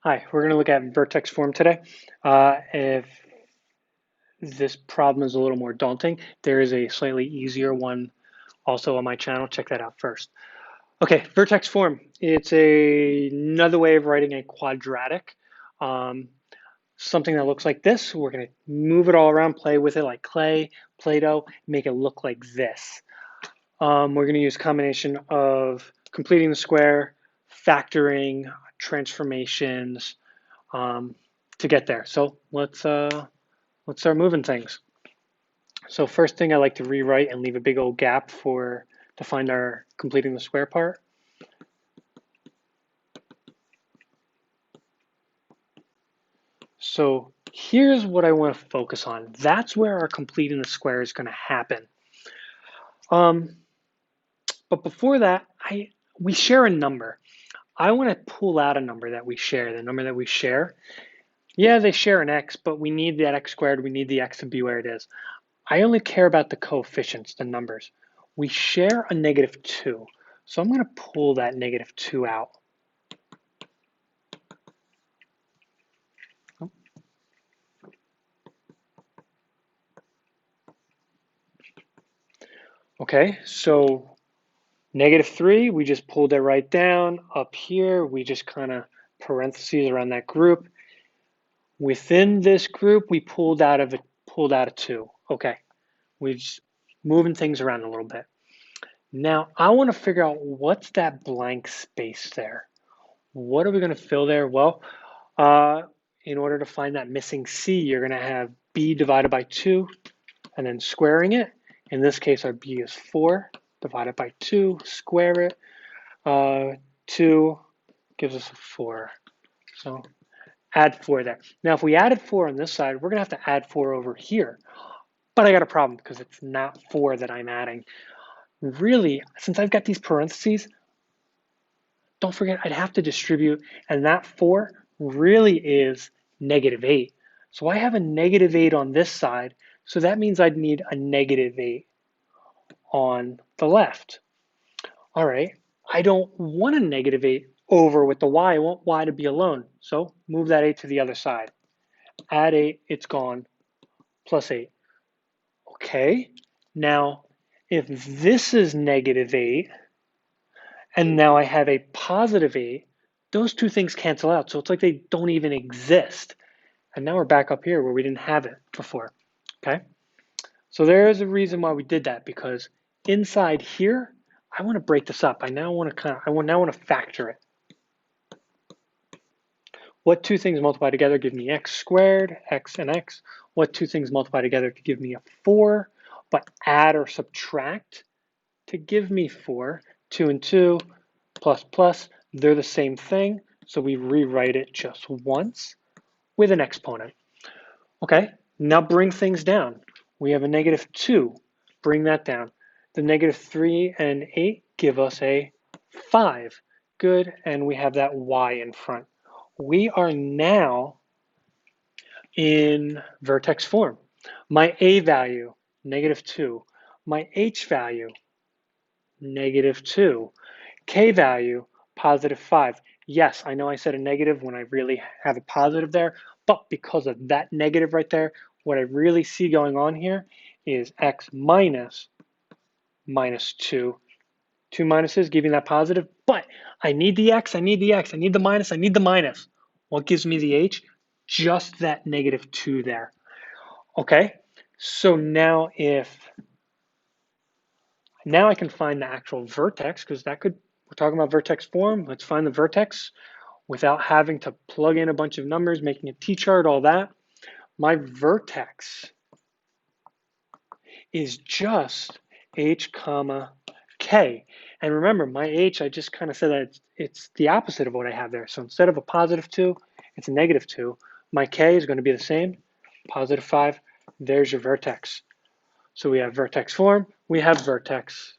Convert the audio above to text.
Hi, we're going to look at vertex form today. If this problem is a little more daunting, there is a slightly easier one also on my channel. Check that out first. Okay, vertex form. It's another way of writing a quadratic. Um, Something that looks like this. We're going to move it all around, play with it like clay, Play-Doh, make it look like this. We're going to use combination of completing the square, factoring, transformations, to get there. So let's start moving things. So first thing I like to rewrite and leave a big old gap to find our completing the square part. So here's what I want to focus on. That's where our completing the square is going to happen. But before that, we share a number. I want to pull out a number that we share, the number that we share. Yeah, they share an x, but we need that x squared. We need the x to be where it is. I only care about the coefficients, the numbers. We share a -2, so I'm going to pull that -2 out. Okay, so -3, we just pulled it right down. Up here, we just kind of parentheses around that group. Within this group, we pulled out a 2. Okay, we're just moving things around a little bit. Now, I want to figure out what's that blank space there. What are we going to fill there? Well, in order to find that missing c, you're going to have b divided by 2 and then squaring it. In this case, our b is 4 divided by 2, square it. 2 gives us a 4. So add 4 there. Now, if we added 4 on this side, we're going to have to add 4 over here. But I got a problem because it's not 4 that I'm adding. Really, since I've got these parentheses, don't forget I'd have to distribute, and that 4 really is -8. So I have a -8 on this side, so that means I'd need a -8 on the left. All right, I don't want a -8 over with the y. I want y to be alone. So move that 8 to the other side. Add 8, it's gone, plus 8. Okay, now if this is -8, and now I have a positive 8, those two things cancel out. So it's like they don't even exist. And now we're back up here where we didn't have it before. Okay, so there is a reason why we did that, because inside here, I want to break this up. I now want to factor it. What two things multiply together give me x squared, x and x. What two things multiply together to give me a 4, but add or subtract to give me 4. 2 and 2 plus plus, they're the same thing. So we rewrite it just once with an exponent. Okay, now bring things down. We have a -2, bring that down. The -3 and 8 give us a 5. Good, and we have that y in front. We are now in vertex form. My a value, -2. My h value, -2. K value, +5. Yes, I know I said a negative when I really have a positive there, but because of that negative right there, what I really see going on here is x minus -2. Two minuses giving that positive, but I need the x, I need the x, I need the minus, I need the minus. What gives me the h? Just that -2 there. Okay, so now now I can find the actual vertex, because we're talking about vertex form. Let's find the vertex without having to plug in a bunch of numbers, making a t-chart, all that. My vertex is just h comma k. And remember, my h, I just kind of said that it's the opposite of what I have there. So instead of a +2, it's a -2. My k is going to be the same, +5. There's your vertex. So we have vertex form, we have vertex.